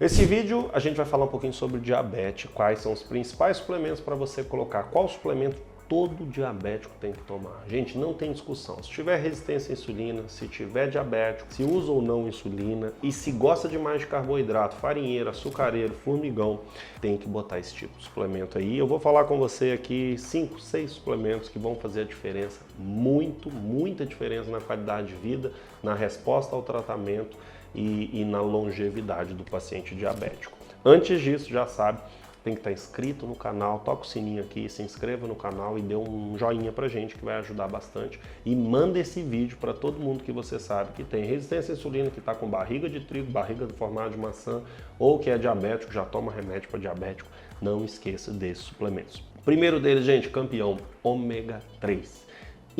Nesse vídeo a gente vai falar um pouquinho sobre diabetes, quais são os principais suplementos para você colocar, qual suplemento todo diabético tem que tomar. Gente, não tem discussão, se tiver resistência à insulina, se tiver diabético, se usa ou não insulina e se gosta demais de carboidrato, farinheiro, açucareiro, formigão, tem que botar esse tipo de suplemento aí. Eu vou falar com você aqui 5, 6 suplementos que vão fazer a diferença, muita diferença na qualidade de vida, na resposta ao tratamento e na longevidade do paciente diabético. Antes disso, já sabe, tem que estar inscrito no canal, toca o sininho aqui, se inscreva no canal e dê um joinha pra gente que vai ajudar bastante. E manda esse vídeo para todo mundo que você sabe que tem resistência à insulina, que está com barriga de trigo, barriga do formato de maçã ou que é diabético, já toma remédio para diabético. Não esqueça desses suplementos. Primeiro deles, gente, campeão, ômega 3.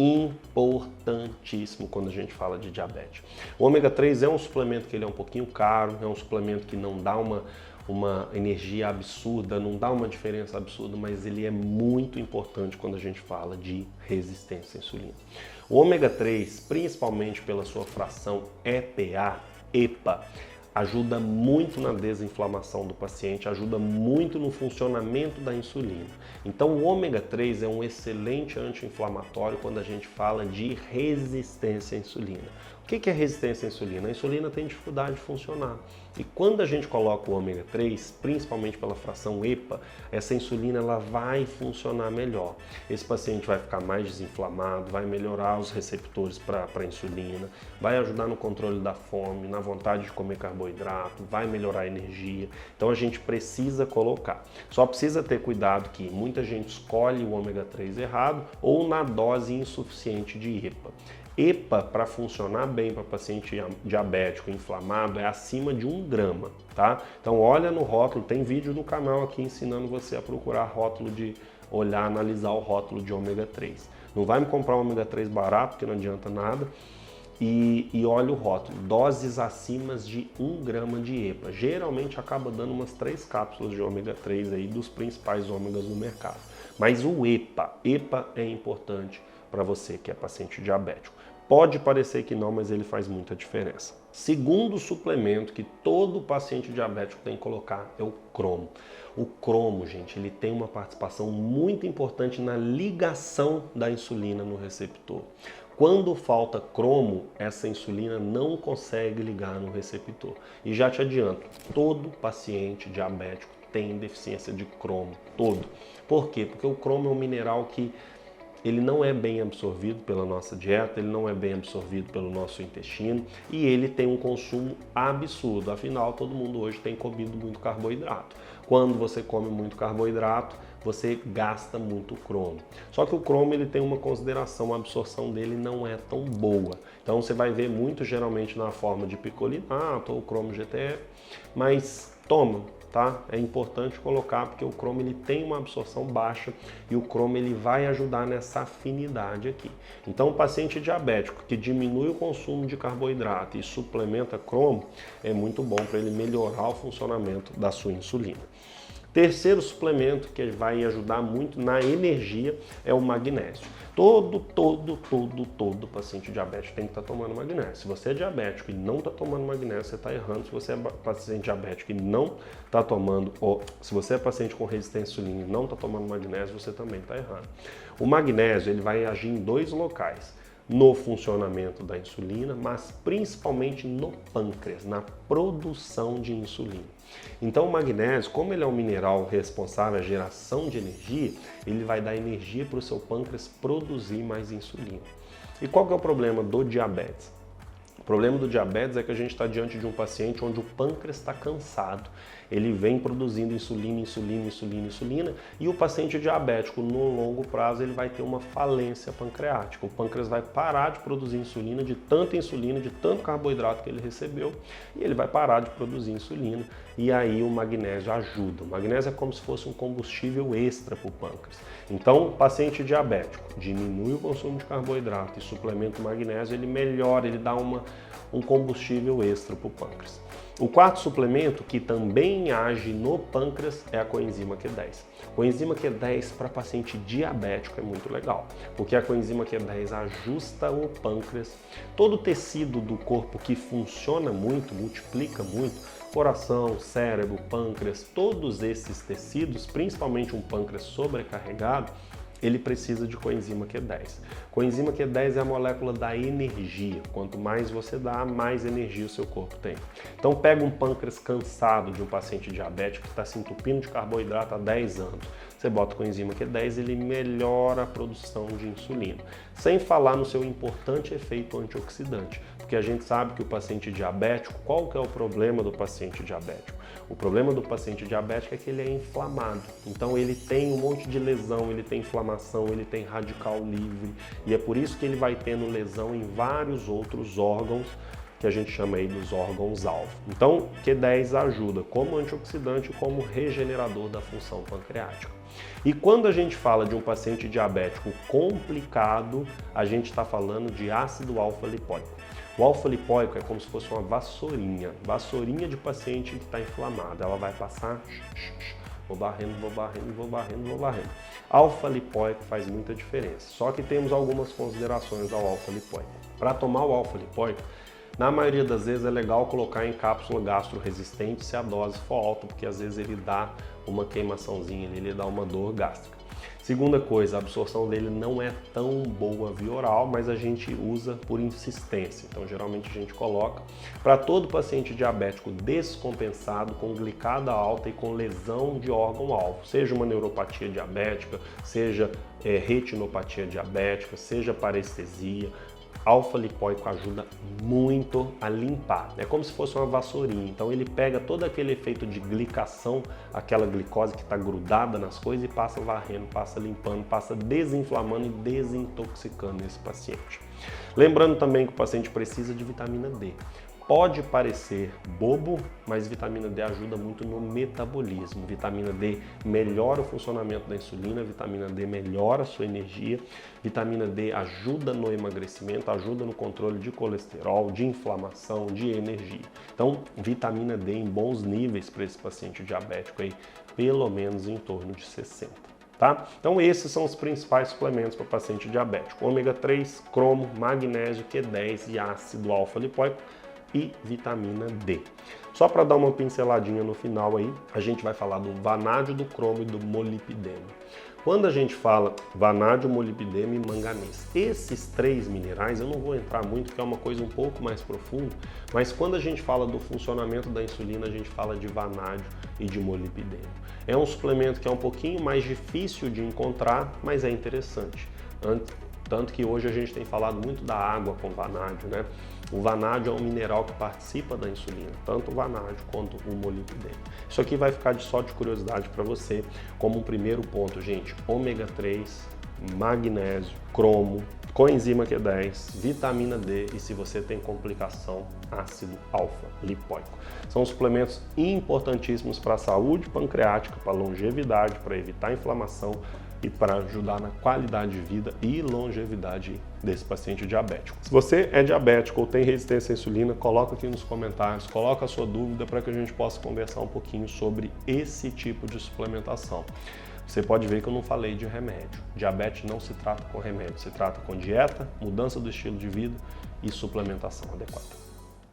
Importantíssimo quando a gente fala de diabetes. O ômega 3 é um suplemento que ele é um pouquinho caro, é um suplemento que não dá uma energia absurda, não dá uma diferença absurda, mas ele é muito importante quando a gente fala de resistência à insulina. O ômega 3, principalmente pela sua fração EPA, ajuda muito na desinflamação do paciente, ajuda muito no funcionamento da insulina. Então o ômega 3 é um excelente anti-inflamatório quando a gente fala de resistência à insulina. O que é resistência à insulina? A insulina tem dificuldade de funcionar. E quando a gente coloca o ômega 3, principalmente pela fração EPA, essa insulina ela vai funcionar melhor. Esse paciente vai ficar mais desinflamado, vai melhorar os receptores para a insulina, vai ajudar no controle da fome, na vontade de comer carboidrato, vai melhorar a energia. Então a gente precisa colocar. Só precisa ter cuidado que muita gente escolhe o ômega 3 errado ou na dose insuficiente de EPA. EPA, para funcionar bem para paciente diabético inflamado, é acima de 1 grama, tá? Então olha no rótulo, tem vídeo no canal aqui ensinando você a procurar rótulo analisar o rótulo de ômega 3. Não vai me comprar um ômega 3 barato, porque não adianta nada. E olha o rótulo, doses acima de 1 grama de EPA. Geralmente acaba dando umas 3 cápsulas de ômega 3 aí dos principais ômegas no mercado. Mas o EPA é importante para você que é paciente diabético. Pode parecer que não, mas ele faz muita diferença. Segundo suplemento que todo paciente diabético tem que colocar é o cromo. O cromo, gente, ele tem uma participação muito importante na ligação da insulina no receptor. Quando falta cromo, essa insulina não consegue ligar no receptor. E já te adianto, todo paciente diabético tem deficiência de cromo, todo. Por quê? Porque o cromo é um mineral que ele não é bem absorvido pela nossa dieta, ele não é bem absorvido pelo nosso intestino e ele tem um consumo absurdo. Afinal, todo mundo hoje tem comido muito carboidrato. Quando você come muito carboidrato, você gasta muito cromo. Só que o cromo ele tem uma consideração, a absorção dele não é tão boa. Então você vai ver muito geralmente na forma de picolinato ou cromo GTE, mas toma. Tá? É importante colocar porque o cromo ele tem uma absorção baixa e o cromo ele vai ajudar nessa afinidade aqui. Então o paciente diabético que diminui o consumo de carboidrato e suplementa cromo é muito bom para ele melhorar o funcionamento da sua insulina. Terceiro suplemento que vai ajudar muito na energia é o magnésio. Todo paciente diabético tem que estar tomando magnésio. Se você é diabético e não está tomando magnésio, você está errando. Se você é paciente diabético e não está tomando, ou se você é paciente com resistência à insulina e não está tomando magnésio, você também está errando. O magnésio ele vai agir em 2 locais. No funcionamento da insulina, mas principalmente no pâncreas, na produção de insulina. Então o magnésio, como ele é um mineral responsável pela geração de energia, ele vai dar energia para o seu pâncreas produzir mais insulina. E qual que é o problema do diabetes? O problema do diabetes é que a gente está diante de um paciente onde o pâncreas está cansado. Ele vem produzindo insulina e o paciente diabético, no longo prazo, ele vai ter uma falência pancreática. O pâncreas vai parar de produzir insulina, de tanto carboidrato que ele recebeu, e ele vai parar de produzir insulina. E aí o magnésio ajuda. O magnésio é como se fosse um combustível extra para o pâncreas. Então, o paciente diabético diminui o consumo de carboidrato e suplementa o magnésio, ele melhora, ele dá uma um combustível extra para o pâncreas. O quarto suplemento que também age no pâncreas é a coenzima Q10. Coenzima Q10 para paciente diabético é muito legal, porque a coenzima Q10 ajusta o pâncreas, todo o tecido do corpo que funciona muito, multiplica muito, coração, cérebro, pâncreas, todos esses tecidos, principalmente um pâncreas sobrecarregado, ele precisa de coenzima Q10. Coenzima Q10 é a molécula da energia. Quanto mais você dá, mais energia o seu corpo tem. Então pega um pâncreas cansado de um paciente diabético que está se entupindo de carboidrato há 10 anos. Você bota coenzima Q10, ele melhora a produção de insulina. Sem falar no seu importante efeito antioxidante. Porque a gente sabe que o paciente diabético, qual que é o problema do paciente diabético? O problema do paciente diabético é que ele é inflamado. Então ele tem um monte de lesão, ele tem inflamação, ele tem radical livre. E é por isso que ele vai tendo lesão em vários outros órgãos, que a gente chama aí dos órgãos-alvo. Então, Q10 ajuda como antioxidante e como regenerador da função pancreática. E quando a gente fala de um paciente diabético complicado, a gente está falando de ácido alfa-lipóico. O alfa-lipóico é como se fosse uma vassourinha de paciente que está inflamado. Ela vai passar, vou barrendo. Alfa-lipóico faz muita diferença, só que temos algumas considerações ao alfa-lipóico. Para tomar o alfa-lipóico, na maioria das vezes é legal colocar em cápsula gastro-resistente se a dose for alta, porque às vezes ele dá uma queimaçãozinha, ele dá uma dor gástrica. Segunda coisa, a absorção dele não é tão boa via oral, mas a gente usa por insistência. Então, geralmente a gente coloca para todo paciente diabético descompensado, com glicada alta e com lesão de órgão-alvo, seja uma neuropatia diabética, seja retinopatia diabética, seja parestesia. Alfa-lipóico ajuda muito a limpar, é como se fosse uma vassourinha, então ele pega todo aquele efeito de glicação, aquela glicose que está grudada nas coisas e passa varrendo, passa limpando, passa desinflamando e desintoxicando esse paciente. Lembrando também que o paciente precisa de vitamina D. Pode parecer bobo, mas vitamina D ajuda muito no metabolismo. Vitamina D melhora o funcionamento da insulina, vitamina D melhora a sua energia, vitamina D ajuda no emagrecimento, ajuda no controle de colesterol, de inflamação, de energia. Então, vitamina D em bons níveis para esse paciente diabético aí, pelo menos em torno de 60. Tá? Então esses são os principais suplementos para paciente diabético: ômega 3, cromo, magnésio, Q10 e ácido alfa-lipóico e vitamina D. Só para dar uma pinceladinha no final aí, a gente vai falar do vanádio, do cromo e do molibdênio. Quando a gente fala vanádio, molibdênio e manganês, esses três minerais, eu não vou entrar muito porque é uma coisa um pouco mais profunda, mas quando a gente fala do funcionamento da insulina, a gente fala de vanádio e de molibdênio. É um suplemento que é um pouquinho mais difícil de encontrar, mas é interessante. Tanto que hoje a gente tem falado muito da água com vanádio, né? O vanádio é um mineral que participa da insulina, tanto o vanádio quanto o molibdênio. Isso aqui vai ficar só de curiosidade para você, como um primeiro ponto, gente: ômega 3, magnésio, cromo, coenzima Q10, vitamina D e, se você tem complicação, ácido alfa-lipóico. São suplementos importantíssimos para a saúde pancreática, para a longevidade, para evitar inflamação e para ajudar na qualidade de vida e longevidade desse paciente diabético. Se você é diabético ou tem resistência à insulina, coloca aqui nos comentários, coloca a sua dúvida para que a gente possa conversar um pouquinho sobre esse tipo de suplementação. Você pode ver que eu não falei de remédio. Diabetes não se trata com remédio, se trata com dieta, mudança do estilo de vida e suplementação adequada.